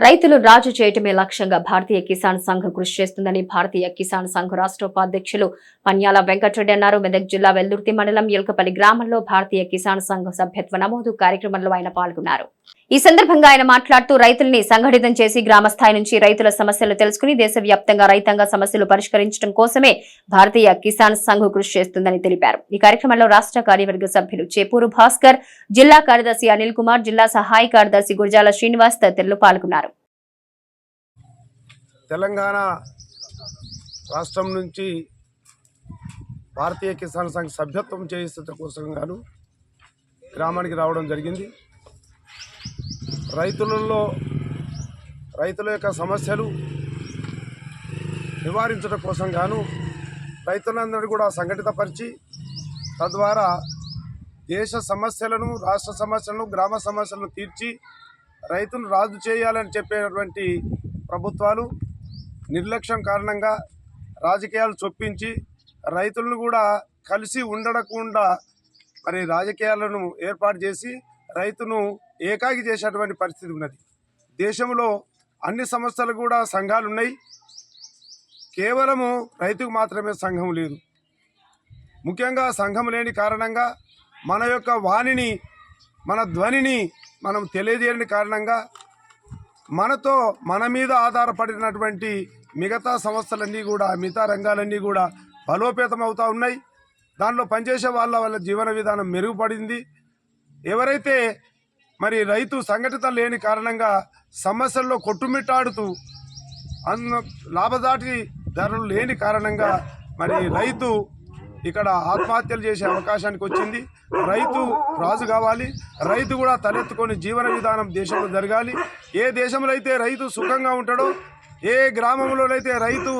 రైతులు రాజు చేయటమే లక్ష్యంగా భారతీయ కిసాన్ సంఘ్ కృషి చేస్తుందని భారతీయ కిసాన్ సంఘ్ రాష్ట్ర ఉపాధ్యక్షులు పన్యాల వెంకటరెడ్డి అన్నారు. మెదక్ జిల్లా వెల్దుర్తి మండలం ఎల్కపల్లి గ్రామంలో భారతీయ కిసాన్ సంఘ్ సభ్యత్వ నమోదు కార్యక్రమంలో ఆయన పాల్గొన్నారు. ఈ సందర్భంగా ఆయన మాట్లాడుతూ రైతుల్ని సంఘటితం చేసి గ్రామస్థాయి నుంచి రైతుల సమస్యలు తెలుసుకుని దేశవ్యాప్తంగా రైతాంగ సమస్యలు పరిష్కరించడం కోసమే భారతీయ కిసాన్ సంఘ్ కృషి చేస్తుందని తెలిపారు. ఈ కార్యక్రమంలో రాష్ట్ర కార్యవర్గ సభ్యులు చేపూరు భాస్కర్, జిల్లా కార్యదర్శి అనిల్ కుమార్, జిల్లా సహాయ కార్యదర్శి గురజాల శ్రీనివాస్ తదితరులు పాల్గొన్నారు. తెలంగాణ రాష్ట్రం నుంచి భారతీయ కిసాన్ సంఘ్ సభ్యత్వం చేయిస్తున్న కోసం గాను గ్రామానికి రావడం జరిగింది. రైతుల యొక్క సమస్యలు నివారించడం కోసం గాను రైతులందరూ కూడా సంఘటితపరిచి తద్వారా దేశ సమస్యలను, రాష్ట్ర సమస్యలను, గ్రామ సమస్యలను తీర్చి రైతును రాజు చేయాలని చెప్పేటువంటి ప్రభుత్వాలు నిర్లక్ష్యం కారణంగా రాజకీయాలు చొప్పించి రైతులను కూడా కలిసి ఉండకుండా మరి రాజకీయాలను ఏర్పాటు చేసి రైతును ఏకాకి చేసేటువంటి పరిస్థితి ఉన్నది. దేశంలో అన్ని సంస్థలు కూడా సంఘాలు ఉన్నాయి, కేవలము రైతుకు మాత్రమే సంఘం లేదు. ముఖ్యంగా సంఘం లేని కారణంగా మన యొక్క వాణిని, మన ధ్వనిని మనం తెలియజేయని కారణంగా మన మీద ఆధారపడినటువంటి మిగతా సంస్థలన్నీ కూడా, మిగతా రంగాలన్నీ కూడా బలోపేతం అవుతూ ఉన్నాయి. దానిలో పనిచేసే వాళ్ళ జీవన విధానం మెరుగుపడింది. ఎవరైతే మరి రైతు సంఘటిత లేని కారణంగా సమస్యల్లో కొట్టుమిట్టాడుతూ లాభదాటి ధరలు లేని కారణంగా మరి రైతు ఇక్కడ ఆత్మహత్యలు చేసే అవకాశానికి వచ్చింది. రైతు రాజు కావాలి, రైతు కూడా తలెత్తుకొని జీవన విధానం దేశంలో జరగాలి. ఏ దేశంలో అయితే రైతు సుఖంగా ఉంటాడో, ఏ గ్రామంలోనైతే రైతు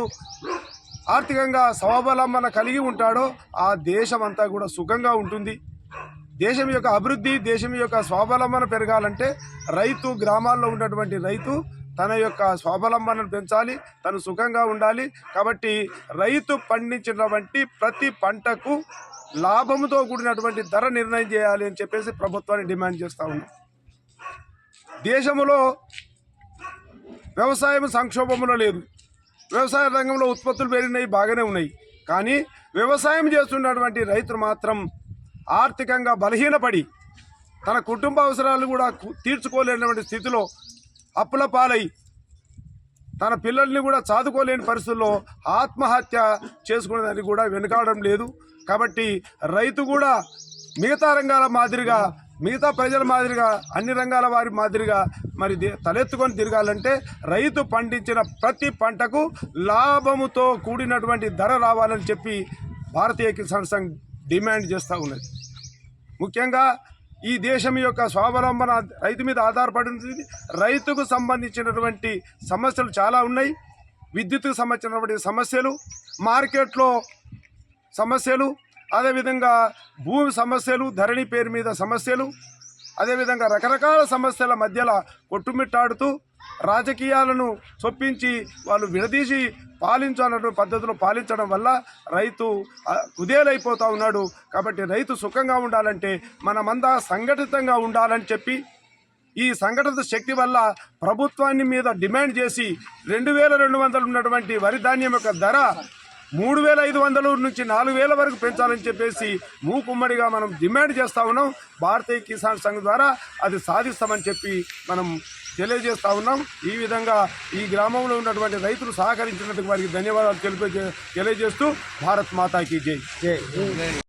ఆర్థికంగా స్వావలంబన కలిగి ఉంటాడో ఆ దేశం అంతా కూడా సుఖంగా ఉంటుంది. దేశం యొక్క అభివృద్ధి, దేశం యొక్క స్వావలంబన పెరగాలంటే రైతు, గ్రామాల్లో ఉన్నటువంటి రైతు తన యొక్క స్వావలంబనను పెంచాలి, తను సుఖంగా ఉండాలి. కాబట్టి రైతు పండించినటువంటి ప్రతి పంటకు లాభంతో కూడినటువంటి ధర నిర్ణయం చేయాలి అని చెప్పేసి ప్రభుత్వాన్ని డిమాండ్ చేస్తూ ఉన్నాం. దేశంలో వ్యవసాయం సంక్షోభంలో లేదు. వ్యవసాయ రంగంలో ఉత్పత్తులు పెరిగినాయి, బాగానే ఉన్నాయి. కానీ వ్యవసాయం చేస్తున్నటువంటి రైతులు మాత్రం ఆర్థికంగా బలహీనపడి తన కుటుంబ అవసరాలు కూడా తీర్చుకోలేనటువంటి స్థితిలో అప్పుల పాలై తన పిల్లల్ని కూడా చదువుకోలేని పరిస్థితుల్లో ఆత్మహత్య చేసుకునేదానికి కూడా వెనుకాడడం లేదు. కాబట్టి రైతు కూడా మిగతా రంగాల మాదిరిగా, మిగతా ప్రజల మాదిరిగా, అన్ని రంగాల వారి మాదిరిగా మరి తలెత్తుకొని తిరగాలంటే రైతు పండించిన ప్రతి పంటకు లాభముతో కూడినటువంటి ధర రావాలని చెప్పి భారతీయ కిసాన్ సంఘ్ డిమాండ్ చేస్తూ ఉన్నది. ముఖ్యంగా ఈ దేశం యొక్క స్వావలంబన రైతు మీద ఆధారపడి ఉంటుంది. రైతుకు సంబంధించినటువంటి సమస్యలు చాలా ఉన్నాయి. విద్యుత్కు సంబంధించినటువంటి సమస్యలు, మార్కెట్లో సమస్యలు, అదేవిధంగా భూమి సమస్యలు, ధరణి పేరు మీద సమస్యలు, అదేవిధంగా రకరకాల సమస్యల మధ్యలో కొట్టుమిట్టాడుతూ రాజకీయాలను చొప్పించి వాళ్ళు విడదీసి పాలించాలన్నటువంటి పద్ధతిలో పాలించడం వల్ల రైతు కుదేలైపోతూ ఉన్నాడు. కాబట్టి రైతు సుఖంగా ఉండాలంటే మనమంతా సంఘటితంగా ఉండాలని చెప్పి ఈ సంఘటిత శక్తి వల్ల ప్రభుత్వాన్ని మీద డిమాండ్ చేసి 2200 ఉన్నటువంటి వరి ధాన్యం యొక్క ధర 3500 నుంచి 4000 వరకు పెంచాలని చెప్పేసి మూకుమ్మడిగా మనం డిమాండ్ చేస్తూ ఉన్నాం. భారతీయ కిసాన్ సంఘ్ ద్వారా అది సాధిస్తామని చెప్పి మనం తెలియజేస్తూ ఉన్నాం. ఈ విధంగా ఈ గ్రామంలో ఉన్నటువంటి రైతులు సహకరించినందుకు వారికి ధన్యవాదాలు తెలియజేస్తూ భారత్ మాతాకి జై.